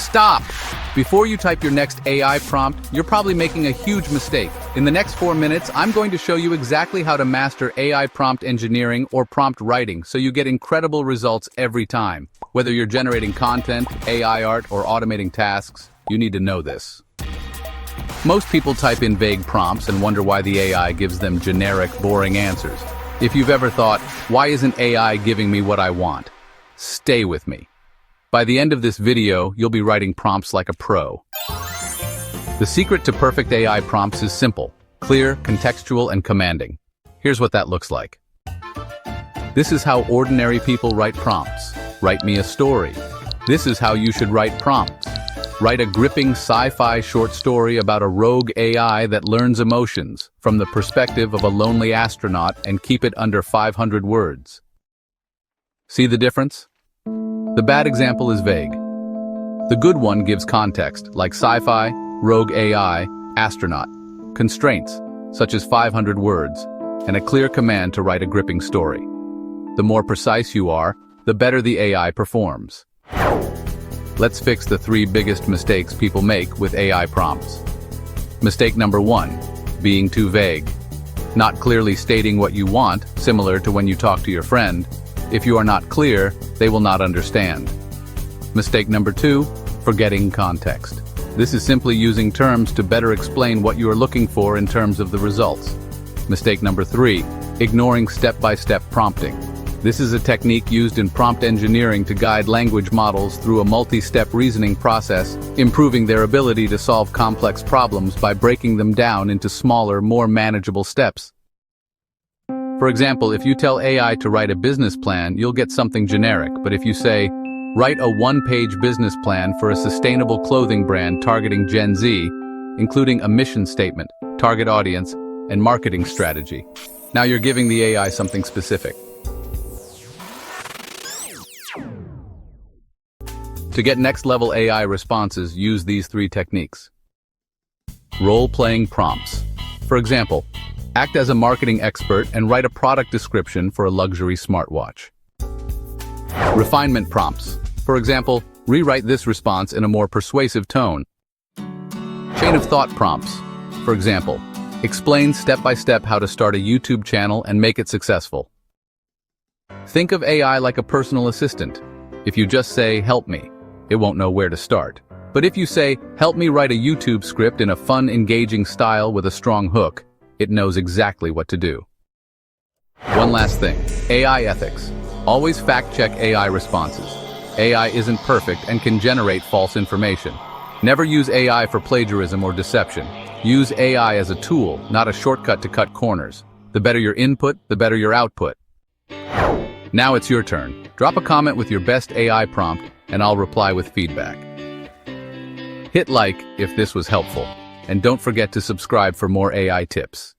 Stop! Before you type your next AI prompt, you're probably making a huge mistake. In the next 4 minutes, I'm going to show you exactly how to master AI prompt engineering or prompt writing so you get incredible results every time. Whether you're generating content, AI art, or automating tasks, you need to know this. Most people type in vague prompts and wonder why the AI gives them generic, boring answers. If you've ever thought, why isn't AI giving me what I want? Stay with me. By the end of this video, you'll be writing prompts like a pro. The secret to perfect AI prompts is simple, clear, contextual, and commanding. Here's what that looks like. This is how ordinary people write prompts. Write me a story. This is how you should write prompts. Write a gripping sci-fi short story about a rogue AI that learns emotions from the perspective of a lonely astronaut and keep it under 500 words. See the difference? The bad example is vague. The good one gives context, like sci-fi, rogue AI, astronaut, constraints, such as 500 words, and a clear command to write a gripping story. The more precise you are, the better the AI performs. Let's fix the 3 biggest mistakes people make with AI prompts. Mistake number 1, being too vague. Not clearly stating what you want, similar to when you talk to your friend. If you are not clear, they will not understand. Mistake number 2, forgetting context. This is simply using terms to better explain what you are looking for in terms of the results. Mistake number 3, ignoring step-by-step prompting. This is a technique used in prompt engineering to guide language models through a multi-step reasoning process, improving their ability to solve complex problems by breaking them down into smaller, more manageable steps. For example, if you tell AI to write a business plan, you'll get something generic, but if you say, write a 1-page business plan for a sustainable clothing brand targeting Gen Z, including a mission statement, target audience, and marketing strategy, now you're giving the AI something specific. To get next-level AI responses, use these 3 techniques. Role-playing prompts. For example, act as a marketing expert and write a product description for a luxury smartwatch. Refinement prompts. For example, rewrite this response in a more persuasive tone. Chain of thought prompts. For example, explain step-by-step how to start a YouTube channel and make it successful. Think of AI like a personal assistant. If you just say, help me, it won't know where to start. But if you say, help me write a YouTube script in a fun, engaging style with a strong hook, it knows exactly what to do. One last thing, AI ethics. Always fact-check AI responses. AI isn't perfect and can generate false information. Never use AI for plagiarism or deception. Use AI as a tool, not a shortcut to cut corners. The better your input, the better your output. Now it's your turn. Drop a comment with your best AI prompt, and I'll reply with feedback. Hit like if this was helpful, and don't forget to subscribe for more AI tips.